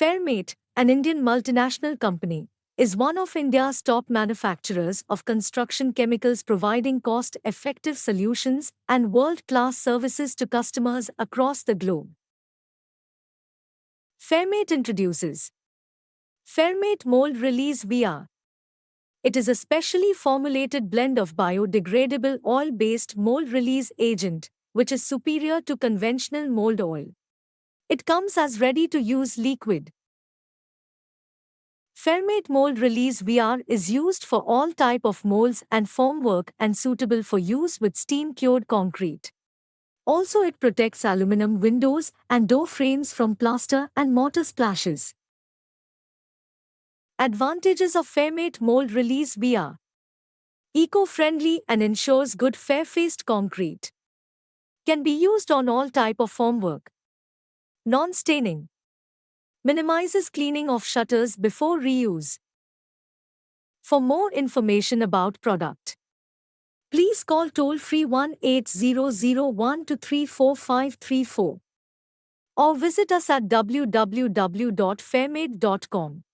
FAIRMATE, an Indian multinational company, is one of India's top manufacturers of construction chemicals, providing cost-effective solutions and world-class services to customers across the globe. FAIRMATE introduces FAIRMATE Mould Release VR. It is a specially formulated blend of biodegradable oil-based mold release agent, which is superior to conventional mold oil. It comes as ready-to-use liquid. FAIRMATE Mould Release VR is used for all type of molds and formwork and suitable for use with steam-cured concrete. Also, it protects aluminum windows and door frames from plaster and mortar splashes. Advantages of FAIRMATE Mould Release VR: eco-friendly and ensures good fair-faced concrete. Can be used on all type of formwork. Non-staining. Minimizes cleaning of shutters before reuse. For more information about product, please call toll-free 1-8001-234534 or visit us at www.fairmate.com.